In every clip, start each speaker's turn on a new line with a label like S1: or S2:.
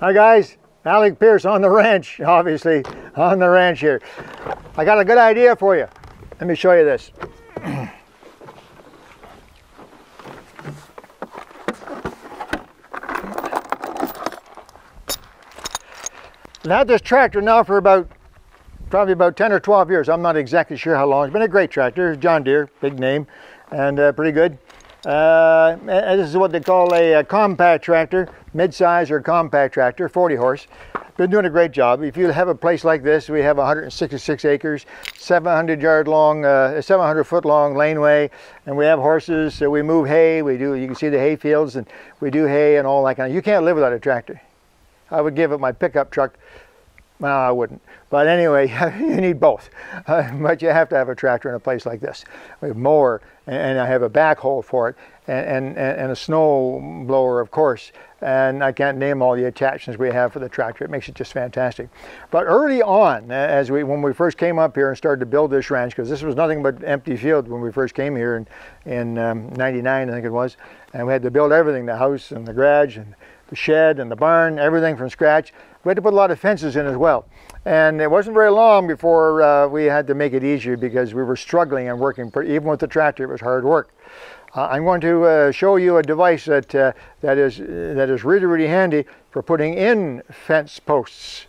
S1: Hi guys, Alec Peirce on the ranch, obviously on the ranch here. I got a good idea for you. Let me show you this. I've had this tractor now for probably about 10 or 12 years. I'm not exactly sure how long. It's been a great tractor, John Deere, big name, and pretty good. This is what they call a compact tractor, mid-size or compact tractor, 40 horse. Been doing a great job. If you have a place like this, we have 166 acres, 700 foot long laneway, and we have horses, so we move hay. You can see the hay fields, and we do hay and all that kind of. You can't live without a tractor. I would give it my pickup truck. Well, I wouldn't. But anyway, you need both. But you have to have a tractor in a place like this. We have a mower, and I have a backhoe for it, and a snow blower, of course. And I can't name all the attachments we have for the tractor. It makes it just fantastic. But early on, when we first came up here and started to build this ranch, because this was nothing but empty field when we first came here in 99, I think it was. And we had to build everything, the house and the garage and the shed and the barn, everything from scratch. We had to put a lot of fences in as well. And it wasn't very long before we had to make it easier because we were struggling and working. Even with the tractor, it was hard work. I'm going to show you a device that is really, really handy for putting in fence posts.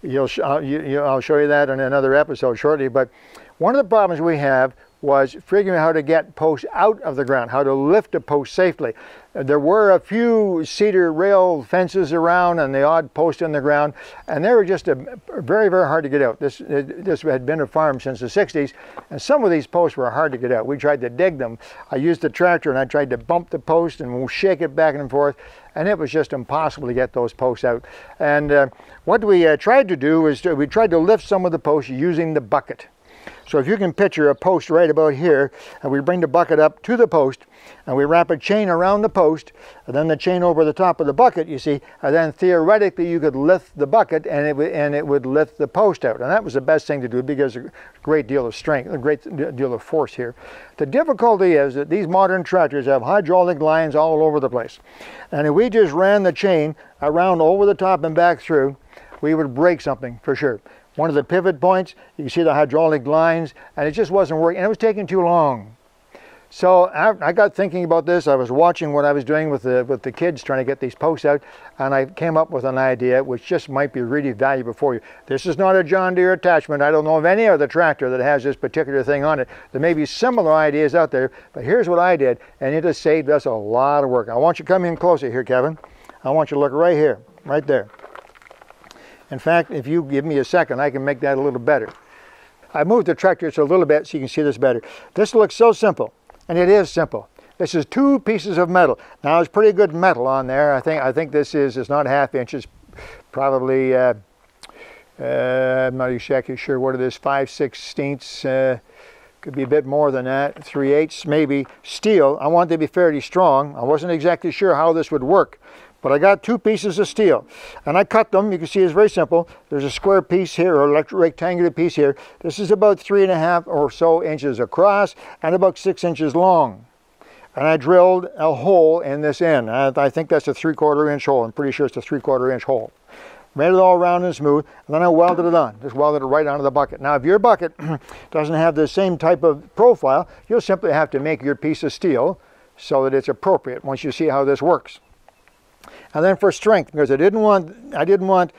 S1: I'll show you that in another episode shortly. But one of the problems we have was figuring out how to get posts out of the ground, how to lift a post safely. There were a few cedar rail fences around and the odd post in the ground, and they were just very, very hard to get out. This had been a farm since the 60s, and some of these posts were hard to get out. We tried to dig them. I used the tractor and I tried to bump the post and shake it back and forth, and it was just impossible to get those posts out. And what we tried to do is we tried to lift some of the posts using the bucket. So if you can picture a post right about here, and we bring the bucket up to the post, and we wrap a chain around the post, and then the chain over the top of the bucket, you see, and then theoretically you could lift the bucket and it would lift the post out. And that was the best thing to do because a great deal of strength, a great deal of force here. The difficulty is that these modern tractors have hydraulic lines all over the place. And if we just ran the chain around over the top and back through, we would break something for sure. One of the pivot points, you can see the hydraulic lines, and it just wasn't working, and it was taking too long. So I got thinking about this. I was watching what I was doing with the kids trying to get these posts out, and I came up with an idea which just might be really valuable for you. This is not a John Deere attachment. I don't know of any other tractor that has this particular thing on it. There may be similar ideas out there, but here's what I did, and it has saved us a lot of work. I want you to come in closer here, Kevin. I want you to look right here, right there. In fact, if you give me a second, I can make that a little better. I moved the tractor just a little bit so you can see this better. This looks so simple, and it is simple. This is 2 pieces of metal. Now, it's pretty good metal on there. I think this is, it's not 1/2 inch, it's probably, I'm not exactly sure what it is, 5/16, could be a bit more than that, 3/8 maybe, steel. I want it to be fairly strong. I wasn't exactly sure how this would work. But I got 2 pieces of steel, and I cut them. You can see it's very simple. There's a square piece here, or a rectangular piece here. This is about 3.5 or so inches across and about 6 inches long. And I drilled a hole in this end. I think that's a 3/4 inch hole. I'm pretty sure it's a 3/4 inch hole. Made it all round and smooth, and then I welded it on. Just welded it right onto the bucket. Now, if your bucket doesn't have the same type of profile, you'll simply have to make your piece of steel so that it's appropriate once you see how this works. And then for strength, because I didn't want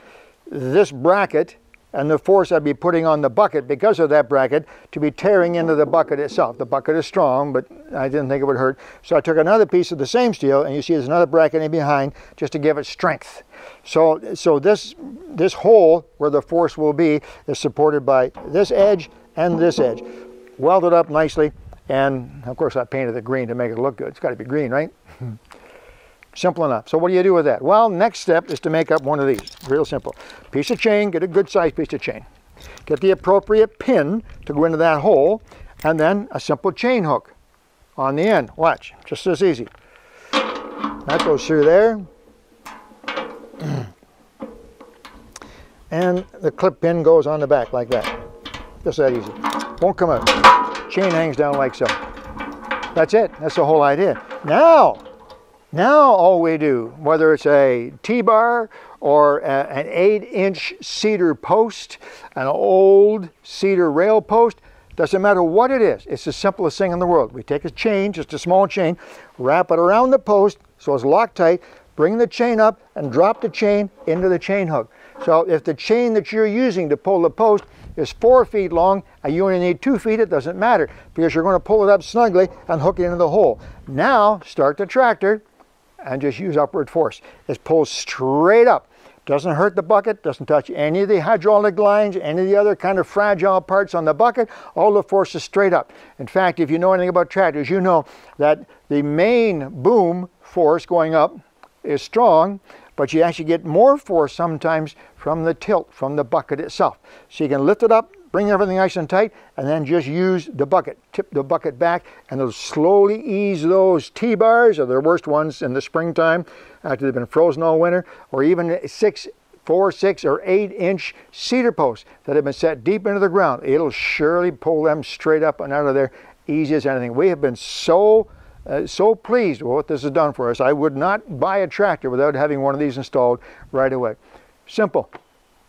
S1: this bracket and the force I'd be putting on the bucket because of that bracket to be tearing into the bucket itself. The bucket is strong, but I didn't think it would hurt. So I took another piece of the same steel, and you see there's another bracket in behind just to give it strength. So this hole where the force will be is supported by this edge and this edge. Welded up nicely, and of course I painted it green to make it look good. It's got to be green, right? Simple enough. So what do you do with that? Well, next step is to make up one of these. Real simple. Piece of chain, get a good sized piece of chain. Get the appropriate pin to go into that hole, and then a simple chain hook on the end. Watch, just this easy. That goes through there. And the clip pin goes on the back like that. Just that easy. Won't come out. Chain hangs down like so. That's it. That's the whole idea. Now all we do, whether it's a T-bar or an 8-inch cedar post, an old cedar rail post, doesn't matter what it is. It's the simplest thing in the world. We take a chain, just a small chain, wrap it around the post so it's locked tight, bring the chain up and drop the chain into the chain hook. So if the chain that you're using to pull the post is 4 feet long and you only need 2 feet, it doesn't matter because you're going to pull it up snugly and hook it into the hole. Now start the tractor and just use upward force. It pulls straight up. Doesn't hurt the bucket, doesn't touch any of the hydraulic lines, any of the other kind of fragile parts on the bucket. All the force is straight up. In fact, if you know anything about tractors, you know that the main boom force going up is strong, but you actually get more force sometimes from the tilt, from the bucket itself. So you can lift it up, bring everything nice and tight, and then just use the bucket. Tip the bucket back, and it'll slowly ease those T-bars, or the worst ones in the springtime, after they've been frozen all winter, or even 4, 6, or 8-inch cedar posts that have been set deep into the ground. It'll surely pull them straight up and out of there, easy as anything. We have been so pleased with what this has done for us. I would not buy a tractor without having one of these installed right away. Simple.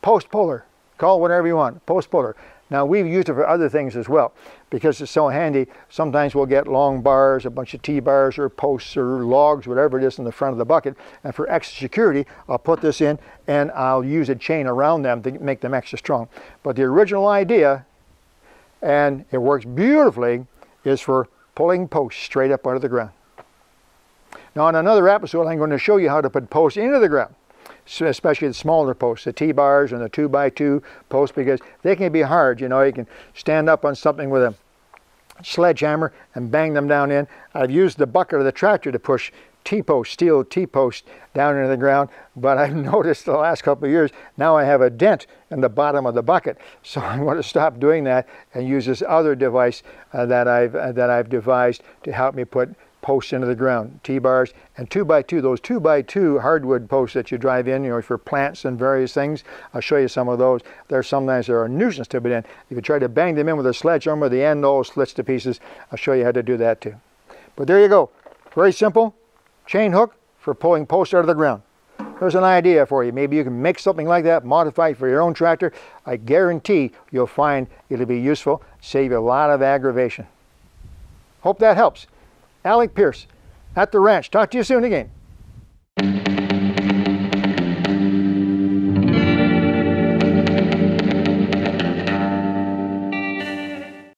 S1: Post puller. Call it whatever you want. Post puller. Now we've used it for other things as well because it's so handy. Sometimes we'll get long bars, a bunch of T-bars or posts or logs, whatever it is in the front of the bucket, and for extra security I'll put this in and I'll use a chain around them to make them extra strong. But the original idea, and it works beautifully, is for pulling posts straight up out of the ground. Now in another episode I'm going to show you how to put posts into the ground, especially the smaller posts, the T-bars and the 2x2 posts, because they can be hard. You know, you can stand up on something with a sledgehammer and bang them down in. I've used the bucket of the tractor to push T-post, steel T-post down into the ground, but I've noticed the last couple of years, now I have a dent in the bottom of the bucket. So I'm going to stop doing that and use this other device that I've devised to help me put posts into the ground, T-bars and 2x2, those 2x2 hardwood posts that you drive in, you know, for plants and various things. I'll show you some of those. Sometimes they're a nuisance to put in. If you try to bang them in with a sledgehammer, the end all splits to pieces. I'll show you how to do that too. But there you go. Very simple. Chain hook for pulling posts out of the ground. There's an idea for you. Maybe you can make something like that, modify it for your own tractor. I guarantee you'll find it'll be useful, save you a lot of aggravation. Hope that helps. Alec Peirce at the ranch. Talk to you soon again.